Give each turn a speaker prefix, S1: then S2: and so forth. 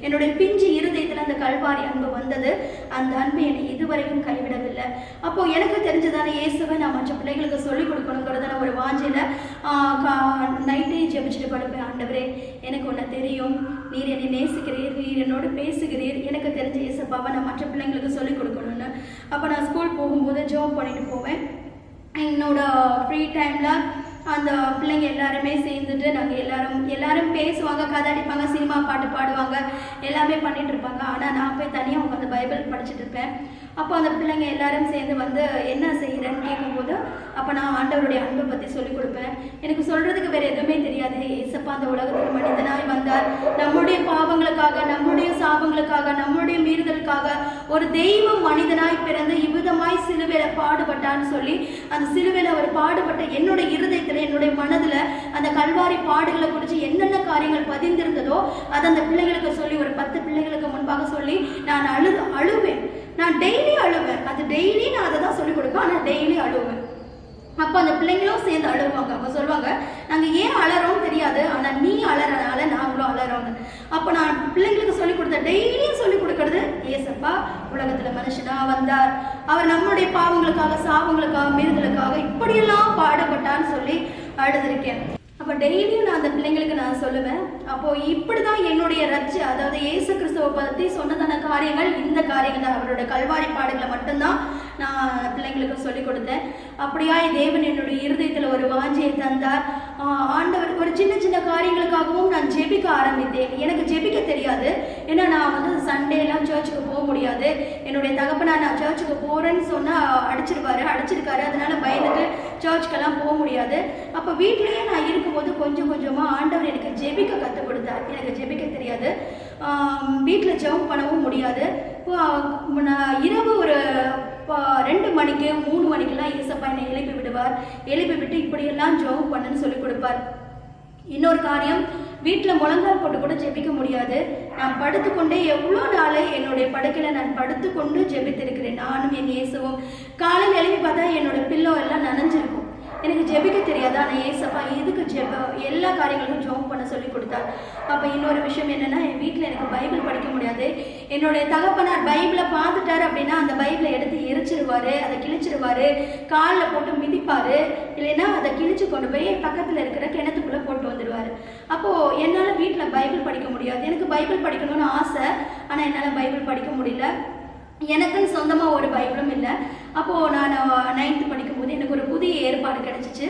S1: என்னுடைய பிஞ்சு இருதயத்தில் அந்த கல்வாரி அன்பு வந்தது. அந்த அன்பு என்னை இதுவரைக்கும் கைவிடவில்லை. அப்போ எனக்கு தெரிஞ்சதான இயேசுவை நான் மற்ற பிள்ளைகளுக்கு சொல்லிக் கொடுக்கணுங்கிறதான ஒரு வாஞ்சியில் நைட்டே ஜெபிச்சுட்டு படுப்பேன். ஆண்டவரே, எனக்கு ஒன்று தெரியும், நீர் என்னை நேசிக்கிறீர், நீர் என்னோடு பேசுகிறீர், எனக்கு தெரிஞ்ச இயேசுப்பாவை நான் மற்ற பிள்ளைங்களுக்கு சொல்லிக் கொடுக்கணும்னு. அப்போ நான் ஸ்கூல் போகும்போது ஜாப் பண்ணிட்டு போவேன். என்னோட ஃப்ரீ டைமில் அந்த பிள்ளைங்க எல்லாருமே சேர்ந்துட்டு நாங்கள் எல்லாரும் பேசுவாங்க, கதை அடிப்பாங்க, சினிமா பாட்டு பாடுவாங்க, எல்லாமே பண்ணிட்டு இருப்பாங்க. ஆனால் நான் போய் தனியாக உட்காந்து பைபிள் படிச்சுட்டு இருப்பேன். அப்போ அந்த பிள்ளைங்க எல்லாரும் சேர்ந்து வந்து என்ன செய்கிறேன்னு கேட்கும்போது அப்போ நான் ஆண்டவருடைய அன்பை பற்றி சொல்லிக் கொடுப்பேன். எனக்கு சொல்கிறதுக்கு வேறு எதுவுமே தெரியாது. ஏசப்பா அந்த உலகத்துக்கு மனிதனாய் வந்தார், நம்முடைய பாவங்களுக்காக, நம்முடைய சாபங்களுக்காக, நம்முடைய மீறுதலுக்காக ஒரு தெய்வம் மனிதனாய் பிறந்து இவ்விதமாய் சிலுவையில் பாடுபட்டான்னு சொல்லி அந்த சிலுவையில் அவர் பாடுபட்ட என்னுடைய இருதயத்தில், என்னுடைய மனதில் அந்த கல்வாரி பாடுகளை குறித்து என்னென்ன காரியங்கள் பதிந்திருந்ததோ அதை அந்த பிள்ளைங்களுக்கு சொல்லி ஒரு 10 பிள்ளைங்களுக்கு முன்பாக சொல்லி நான் அழுவேன். நான் டெய்லி அழுவேன். அது டெய்லி நான் அதை தான் சொல்லிக் கொடுப்பேன். ஆனால் டெய்லி அழுவேன். அப்போ அந்த பிள்ளைங்களும் சேர்ந்து அழுவாங்க. அவங்க சொல்லுவாங்க, நாங்கள் ஏன் அலறோம்னு தெரியாது, ஆனால் நீ அலறனால நாங்களும் அலறோம்னு. அப்போ நான் பிள்ளைங்களுக்கு சொல்லிக் கொடுத்த டெய்லியும் சொல்லிக் கொடுக்கறது, ஏசப்பா உலகத்தில் மனுஷனாக வந்தார், அவர் நம்மளுடைய பாவங்களுக்காக, சாபங்களுக்காக, மீறுதலுக்காக இப்படியெல்லாம் பாடுபட்டான்னு சொல்லி அழுதுருக்கேன். அப்போ டெய்லியும் நான் அந்த பிள்ளைங்களுக்கு நான் சொல்லுவேன். அப்போது இப்படி தான் என்னுடைய அதாவது இயேசு கிறிஸ்துவை பற்றி சொன்னதான காரியங்கள் இந்த காரியங்கள் தான். அவரோட கல்வாரி பாடுகளை மட்டும்தான் நான் பிள்ளைங்களுக்கு சொல்லிக் கொடுத்தேன். அப்படியா தேவன் என்னுடைய இருதயத்தில் ஒரு வாஞ்சியை தந்தார். ஆண்டவர் ஒரு சின்ன சின்ன காரியங்களுக்காகவும் நான் ஜெபிக்க ஆரம்பித்தேன். எனக்கு ஜெபிக்க தெரியாது. ஏன்னா நான் வந்து சண்டேலாம் சர்ச்சுக்கு போக முடியாது. என்னுடைய தகப்பனார் நான் சர்ச்சுக்கு போகிறேன்னு சொன்னால் அடிச்சிருக்காரு. அதனால பயந்துட்டு சர்ச்சுக்கெல்லாம் போக முடியாது. அப்போ வீட்லேயே நான் இருக்கும்போது கொஞ்சம் கொஞ்சமாக ஆண்டவர் எனக்கு ஜெபிக்க கற்றுக் கொடுத்தார். எனக்கு ஜெபிக்க தெரியாது, வீட்டில் ஜெபம் பண்ணவும் முடியாது. இரவு ஒரு 2 மணிக்கு 3 மணிக்கெல்லாம் ஏசப்பா என்னை எழுப்பி விடுவார். எழுப்பி விட்டு இப்படியெல்லாம் ஜெபம் பண்ணுன்னு சொல்லி கொடுப்பார். இன்னொரு காரியம், வீட்டில் முழங்கால் போட்டு கூட ஜெபிக்க முடியாது. நான் படுத்துக்கொண்டே எவ்வளோ நாளே என்னுடைய படுக்கையில் நான் படுத்துக்கொண்டு ஜெபித்திருக்கிறேன். நானும் என் இயேசுவும். காலையில் எழுப்பி பார்த்தா என்னோட பில்லோ எல்லாம் நனைஞ்சிருக்கும். எனக்கு ஜெபிக்க தெரியாது. ஆனால் ஏசப்பா இதுக்கு எல்லா காரியங்களுக்கும் ஜெபம் பண்ண சொல்லி கொடுத்தார். அப்போ இன்னொரு விஷயம் என்னென்னா, என் வீட்டில் எனக்கு பைபிள் படிக்க முடியாது. என்னுடைய தகப்பனார் பைபிளை பார்த்துட்டார் அப்படின்னா அந்த பைபிளை எடுத்து எரிச்சிருவார், அதை கிழிச்சிருவார், காலில் போட்டு மிதிப்பார், இல்லைன்னா அதை கிழிச்சு கொண்டு போய் பக்கத்தில் இருக்கிற கிணத்துக்குள்ளே போட்டு வந்துடுவார். அப்போது என்னால் வீட்டில் பைபிள் படிக்க முடியாது. எனக்கு பைபிள் படிக்கணும்னு ஆசை, ஆனால் என்னால் பைபிள் படிக்க முடியல. எனக்குன்னு சொந்தமாக ஒரு பைபிளும் இல்லை. அப்போது நான் 9th படிக்கும்போது எனக்கு ஒரு புதிய ஏற்பாடு கிடச்சிச்சு.